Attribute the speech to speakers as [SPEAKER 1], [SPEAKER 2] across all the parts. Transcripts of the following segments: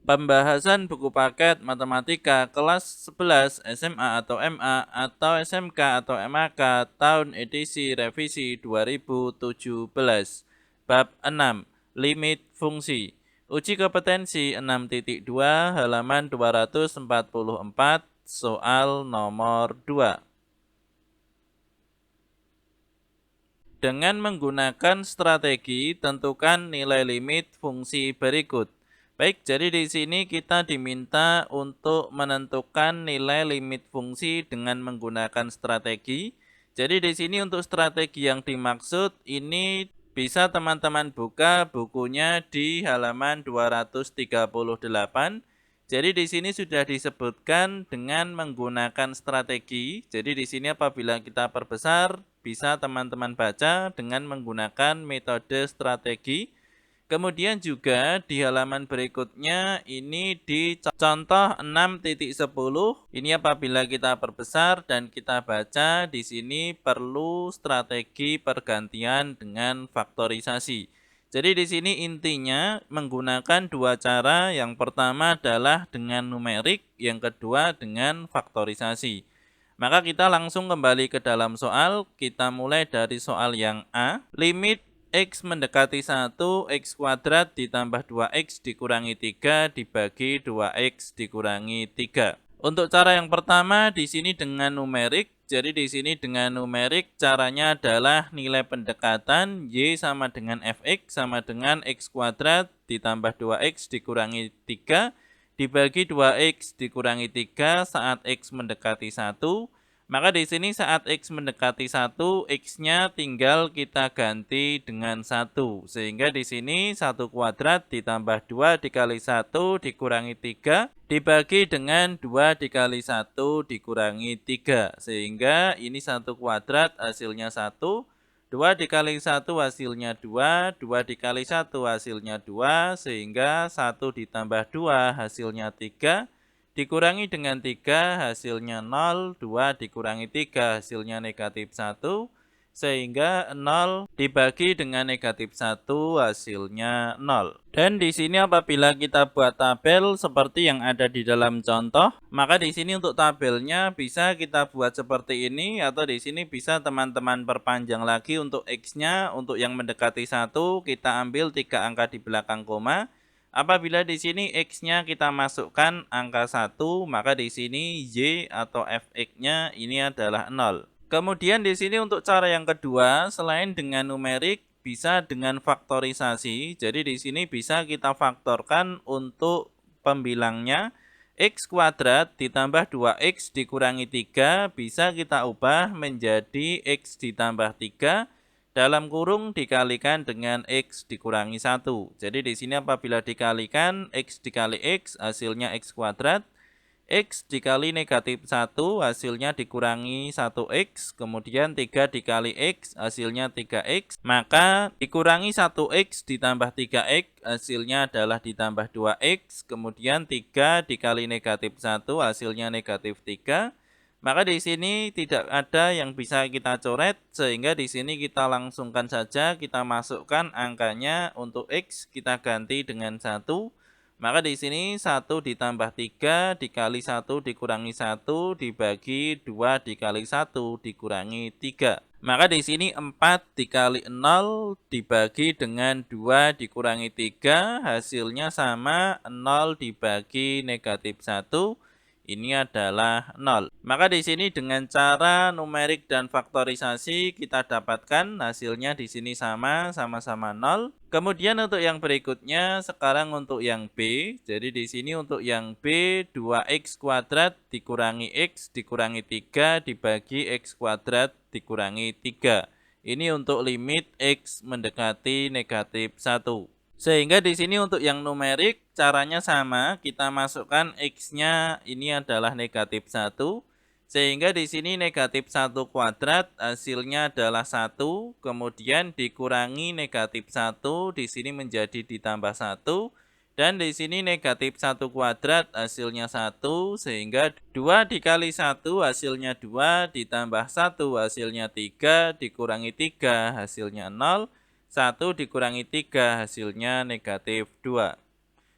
[SPEAKER 1] Pembahasan buku paket matematika kelas 11 SMA atau MA atau SMK atau MAK tahun edisi revisi 2017. Bab 6. Limit fungsi. Uji kompetensi 6.2 halaman 244 soal nomor 2. Dengan menggunakan strategi, tentukan nilai limit fungsi berikut. Baik, jadi di sini kita diminta untuk menentukan nilai limit fungsi dengan menggunakan strategi. Jadi di sini untuk strategi yang dimaksud ini bisa teman-teman buka bukunya di halaman 238. Jadi di sini sudah disebutkan dengan menggunakan strategi. Jadi di sini apabila kita perbesar, bisa teman-teman baca dengan menggunakan metode strategi. Kemudian juga di halaman berikutnya ini di contoh 6.10. Ini apabila kita perbesar dan kita baca di sini perlu strategi pergantian dengan faktorisasi. Jadi di sini intinya menggunakan dua cara. Yang pertama adalah dengan numerik, yang kedua dengan faktorisasi. Maka kita langsung kembali ke dalam soal. Kita mulai dari soal yang A. Limit X mendekati 1, X kuadrat ditambah 2X dikurangi 3 dibagi 2X dikurangi 3. Untuk cara yang pertama di sini dengan numerik. Jadi di sini dengan numerik caranya adalah nilai pendekatan Y sama dengan Fx sama dengan X kuadrat ditambah 2X dikurangi 3 dibagi 2X dikurangi 3 saat X mendekati 1. Maka di sini saat X mendekati 1, X-nya tinggal kita ganti dengan 1. Sehingga di sini 1 kuadrat ditambah 2 dikali 1 dikurangi 3 dibagi dengan 2 dikali 1 dikurangi 3. Sehingga ini 1 kuadrat hasilnya 1, 2 dikali 1 hasilnya 2, 2 dikali 1 hasilnya 2, sehingga 1 ditambah 2 hasilnya 3, dikurangi dengan 3 hasilnya 0, 2 dikurangi 3 hasilnya negatif 1, sehingga 0 dibagi dengan negatif 1 hasilnya 0. Dan di sini apabila kita buat tabel seperti yang ada di dalam contoh, maka di sini untuk tabelnya bisa kita buat seperti ini, atau di sini bisa teman-teman perpanjang lagi untuk X-nya. Untuk yang mendekati 1 kita ambil 3 angka di belakang koma. Apabila di sini X-nya kita masukkan angka 1, maka di sini Y atau Fx-nya ini adalah 0. Kemudian di sini untuk cara yang kedua, selain dengan numerik, bisa dengan faktorisasi. Jadi di sini bisa kita faktorkan untuk pembilangnya. X kuadrat ditambah 2X dikurangi 3 bisa kita ubah menjadi X ditambah 3 dalam kurung dikalikan dengan X dikurangi 1. Jadi di sini apabila dikalikan X dikali X hasilnya X kuadrat. X dikali negatif 1 hasilnya dikurangi 1X. Kemudian 3 dikali X hasilnya 3X. Maka dikurangi 1X ditambah 3X hasilnya adalah ditambah 2X. Kemudian 3 dikali negatif 1 hasilnya negatif 3. Maka di sini tidak ada yang bisa kita coret, sehingga di sini kita langsungkan saja, kita masukkan angkanya. Untuk X kita ganti dengan 1. Maka di sini 1 ditambah 3 dikali 1 dikurangi 1 dibagi 2 dikali 1 dikurangi 3. Maka di sini 4 dikali 0 dibagi dengan 2 dikurangi 3 hasilnya sama 0 dibagi negatif 1. Ini adalah 0. Maka di sini dengan cara numerik dan faktorisasi kita dapatkan hasilnya di sini sama-sama 0. Kemudian untuk yang berikutnya, sekarang untuk yang B. Jadi di sini untuk yang B 2X kuadrat dikurangi X dikurangi 3 dibagi X kuadrat dikurangi 3. Ini untuk limit X mendekati negatif 1. Sehingga di sini untuk yang numerik caranya sama, kita masukkan X-nya ini adalah negatif 1. Sehingga di sini negatif 1 kuadrat hasilnya adalah 1, kemudian dikurangi negatif 1, di sini menjadi ditambah 1, dan di sini negatif 1 kuadrat hasilnya 1, sehingga 2 dikali 1 hasilnya 2, ditambah 1 hasilnya 3, dikurangi 3 hasilnya 0, 1 dikurangi 3 hasilnya negatif 2.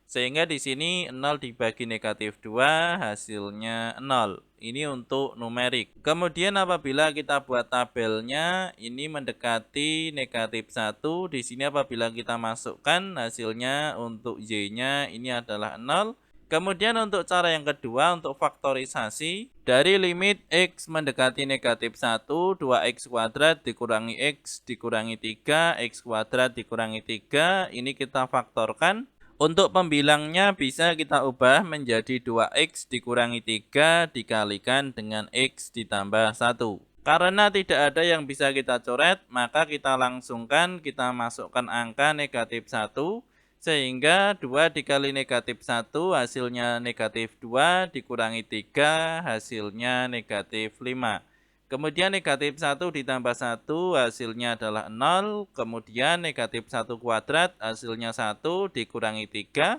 [SPEAKER 1] Sehingga di sini 0 dibagi negatif 2 hasilnya 0. Ini untuk numerik. Kemudian apabila kita buat tabelnya ini mendekati negatif 1. Di sini apabila kita masukkan hasilnya untuk Y-nya ini adalah 0. Kemudian untuk cara yang kedua untuk faktorisasi dari limit X mendekati negatif 1, 2X kuadrat dikurangi X dikurangi 3, X kuadrat dikurangi 3, ini kita faktorkan. Untuk pembilangnya bisa kita ubah menjadi 2X dikurangi 3 dikalikan dengan X ditambah 1. Karena tidak ada yang bisa kita coret, maka kita langsungkan kita masukkan angka negatif 1. Sehingga 2 dikali negatif 1 hasilnya negatif 2 dikurangi 3 hasilnya negatif 5. Kemudian negatif 1 ditambah 1 hasilnya adalah 0. Kemudian negatif 1 kuadrat hasilnya 1 dikurangi 3.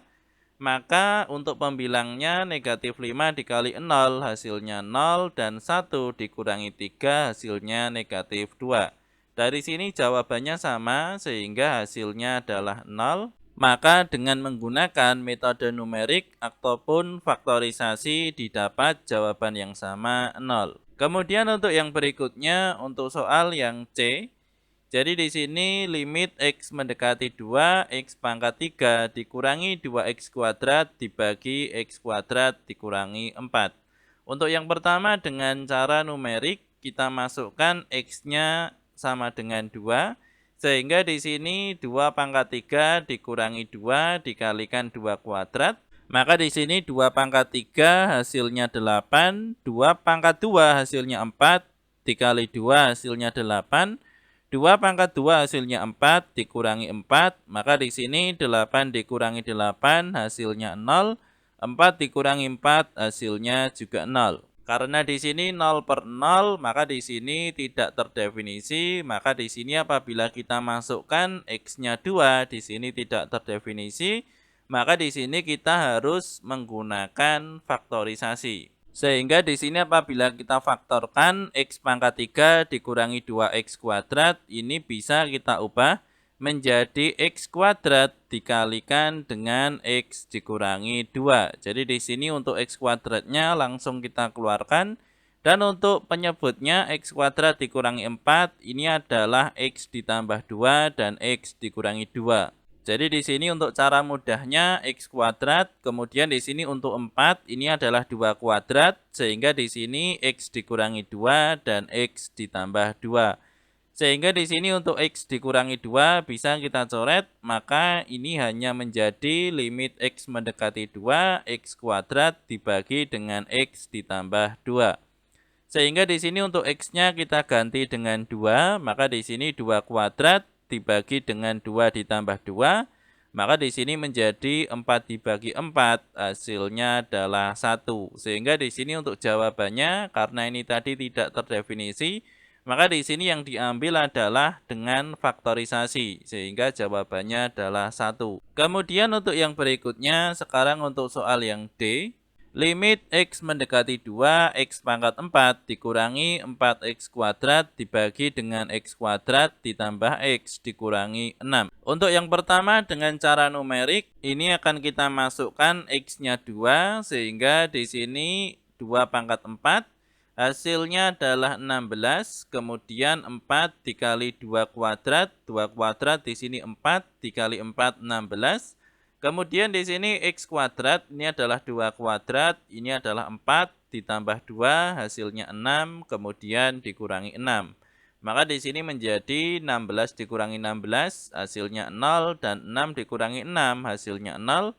[SPEAKER 1] Maka untuk pembilangnya negatif 5 dikali 0 hasilnya 0. Dan 1 dikurangi 3 hasilnya negatif 2. Dari sini jawabannya sama sehingga hasilnya adalah 0. Maka dengan menggunakan metode numerik ataupun faktorisasi didapat jawaban yang sama 0. Kemudian untuk yang berikutnya untuk soal yang C. Jadi di sini limit X mendekati 2, X pangkat 3 dikurangi 2X kuadrat dibagi X kuadrat dikurangi 4. Untuk yang pertama dengan cara numerik kita masukkan X-nya sama dengan 2. Sehingga di sini 2 pangkat 3 dikurangi 2 dikalikan 2 kuadrat. Maka di sini 2 pangkat 3 hasilnya 8, 2 pangkat 2 hasilnya 4, dikali 2 hasilnya 8, 2 pangkat 2 hasilnya 4, dikurangi 4, maka di sini 8 dikurangi 8 hasilnya 0, 4 dikurangi 4 hasilnya juga 0. Karena di sini 0 per 0, maka di sini tidak terdefinisi, maka di sini apabila kita masukkan X-nya 2, di sini tidak terdefinisi, maka di sini kita harus menggunakan faktorisasi. Sehingga di sini apabila kita faktorkan X pangkat 3 dikurangi 2X kuadrat, ini bisa kita ubah menjadi X kuadrat dikalikan dengan X dikurangi 2. Jadi di sini untuk X kuadratnya langsung kita keluarkan. Dan untuk penyebutnya X kuadrat dikurangi 4, ini adalah X ditambah 2 dan X dikurangi 2. Jadi di sini untuk cara mudahnya X kuadrat, kemudian di sini untuk 4 ini adalah 2 kuadrat, sehingga di sini X dikurangi 2 dan X ditambah 2. Sehingga di sini untuk X dikurangi 2 bisa kita coret, maka ini hanya menjadi limit X mendekati 2, X kuadrat dibagi dengan X ditambah 2. Sehingga di sini untuk X-nya kita ganti dengan 2, maka di sini 2 kuadrat dibagi dengan 2 ditambah 2, maka di sini menjadi 4 dibagi 4, hasilnya adalah 1. Sehingga di sini untuk jawabannya, karena ini tadi tidak terdefinisi, maka di sini yang diambil adalah dengan faktorisasi, sehingga jawabannya adalah 1. Kemudian untuk yang berikutnya, sekarang untuk soal yang D. Limit X mendekati 2, X pangkat 4 dikurangi 4X kuadrat dibagi dengan X kuadrat ditambah X dikurangi 6. Untuk yang pertama dengan cara numerik, ini akan kita masukkan X-nya 2, sehingga di sini 2 pangkat 4, hasilnya adalah 16, kemudian 4 dikali 2 kuadrat, 2 kuadrat di sini 4 dikali 4, 16. Kemudian di sini X kuadrat, ini adalah 2 kuadrat, ini adalah 4 ditambah 2, hasilnya 6, kemudian dikurangi 6. Maka di sini menjadi 16 dikurangi 16, hasilnya 0, dan 6 dikurangi 6, hasilnya 0.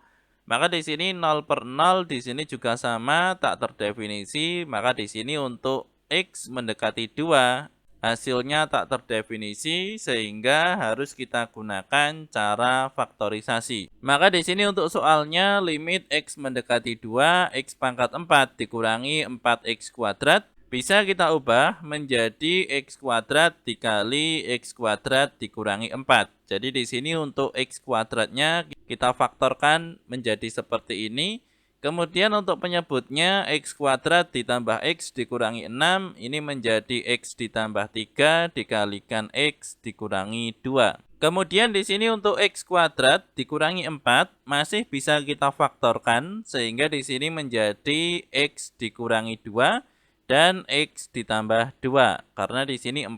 [SPEAKER 1] Maka di sini 0 per 0, di sini juga sama, tak terdefinisi, maka di sini untuk X mendekati 2, hasilnya tak terdefinisi sehingga harus kita gunakan cara faktorisasi. Maka di sini untuk soalnya limit X mendekati 2, X pangkat 4 dikurangi 4X kuadrat bisa kita ubah menjadi X kuadrat dikali X kuadrat dikurangi 4. Jadi di sini untuk X kuadratnya kita faktorkan menjadi seperti ini. Kemudian untuk penyebutnya x kuadrat ditambah x dikurangi 6 ini menjadi x ditambah 3 dikalikan x dikurangi 2. Kemudian di sini untuk x kuadrat dikurangi 4 masih bisa kita faktorkan sehingga di sini menjadi x dikurangi 2 dan x ditambah 2. Karena di sini 4,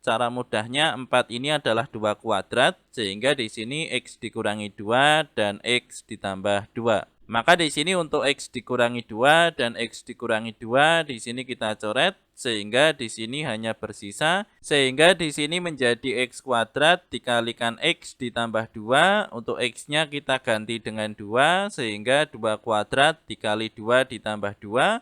[SPEAKER 1] cara mudahnya 4 ini adalah 2 kuadrat sehingga di sini x dikurangi 2 dan x ditambah 2. Maka di sini untuk x dikurangi 2 dan x dikurangi 2 di sini kita coret sehingga di sini hanya bersisa sehingga di sini menjadi x kuadrat dikalikan x ditambah 2. Untuk x-nya kita ganti dengan 2 sehingga 2 kuadrat dikali 2 ditambah 2.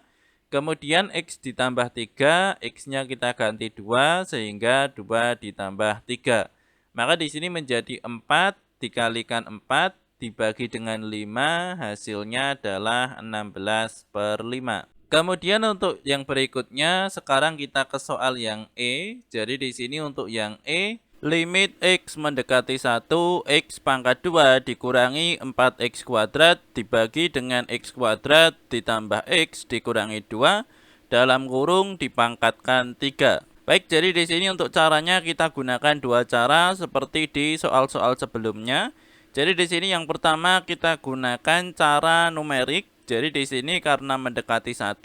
[SPEAKER 1] Kemudian x ditambah 3, x-nya kita ganti 2 sehingga 2 ditambah 3. Maka di sini menjadi 4 dikalikan 4 dibagi dengan 5, hasilnya adalah 16/5. Kemudian untuk yang berikutnya, sekarang kita ke soal yang E. Jadi di sini untuk yang E, limit x mendekati 1, x pangkat 2 dikurangi 4x kuadrat dibagi dengan x kuadrat ditambah x dikurangi 2 dalam kurung dipangkatkan 3. Baik, jadi di sini untuk caranya kita gunakan dua cara seperti di soal-soal sebelumnya. Jadi di sini yang pertama kita gunakan cara numerik. Jadi di sini karena mendekati 1,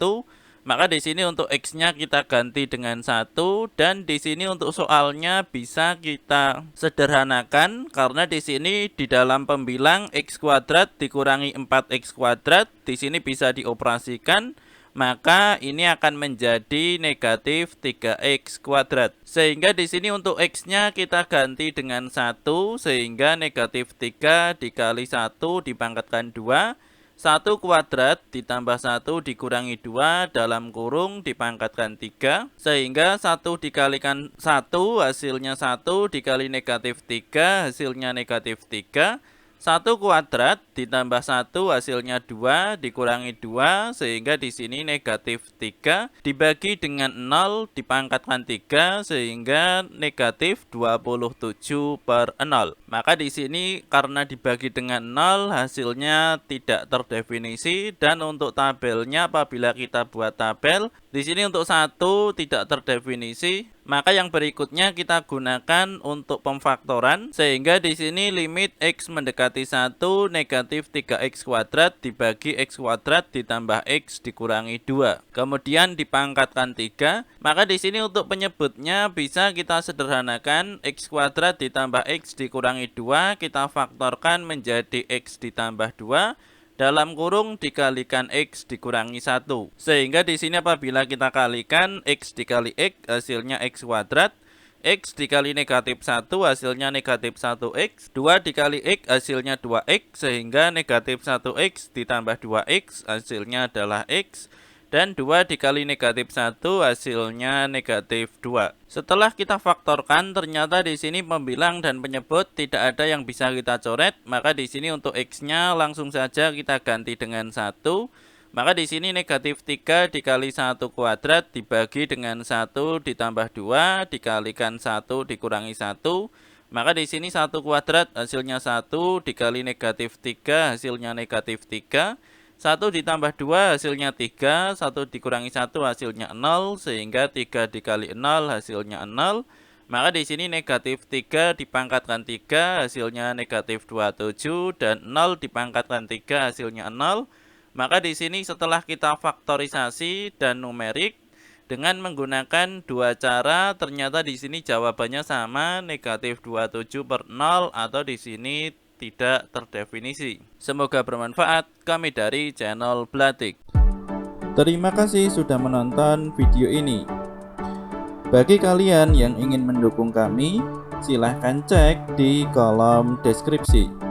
[SPEAKER 1] maka di sini untuk x-nya kita ganti dengan 1 dan di sini untuk soalnya bisa kita sederhanakan karena di sini di dalam pembilang x kuadrat dikurangi 4x kuadrat di sini bisa dioperasikan. Maka ini akan menjadi negatif 3x kuadrat. Sehingga di sini untuk x-nya kita ganti dengan 1 sehingga negatif 3 dikali 1 dipangkatkan 2. 1 kuadrat ditambah 1 dikurangi 2 dalam kurung dipangkatkan 3. Sehingga 1 dikalikan 1 hasilnya 1 dikali negatif 3 hasilnya negatif 3. 1 kuadrat ditambah 1 hasilnya 2 dikurangi 2 sehingga di sini negatif 3 dibagi dengan 0 dipangkatkan 3 sehingga negatif 27/0. Maka di sini karena dibagi dengan 0 hasilnya tidak terdefinisi dan untuk tabelnya apabila kita buat tabel di sini untuk 1 tidak terdefinisi. Maka yang berikutnya kita gunakan untuk pemfaktoran sehingga di sini limit x mendekati 1 negatif 3x kuadrat dibagi x kuadrat ditambah x dikurangi 2. Kemudian dipangkatkan 3. Maka di sini untuk penyebutnya bisa kita sederhanakan x kuadrat ditambah x dikurangi 2 kita faktorkan menjadi x ditambah 2. Dalam kurung dikalikan x dikurangi 1. Sehingga di sini apabila kita kalikan x dikali x hasilnya x kuadrat. X dikali negatif 1 hasilnya negatif 1x. 2 dikali x hasilnya 2x. Sehingga negatif 1x ditambah 2x hasilnya adalah x. Dan 2 dikali negatif 1 hasilnya negatif 2. Setelah kita faktorkan ternyata di sini pembilang dan penyebut tidak ada yang bisa kita coret. Maka di sini untuk x-nya langsung saja kita ganti dengan 1. Maka di sini negatif 3 dikali 1 kuadrat dibagi dengan 1 ditambah 2 dikalikan 1 dikurangi 1. Maka di sini 1 kuadrat hasilnya 1 dikali negatif 3 hasilnya negatif 3. 1 ditambah 2 hasilnya 3, 1 dikurangi 1 hasilnya 0, sehingga 3 dikali 0 hasilnya 0. Maka di sini negatif 3 dipangkatkan 3 hasilnya negatif 27 dan 0 dipangkatkan 3 hasilnya 0. Maka di sini setelah kita faktorisasi dan numerik dengan menggunakan dua cara ternyata di sini jawabannya sama negatif 27/0 atau di sini tidak terdefinisi. Semoga bermanfaat. Kami dari channel Blatik.
[SPEAKER 2] Terima kasih sudah menonton video ini. Bagi kalian yang ingin mendukung kami, silahkan cek di kolom deskripsi.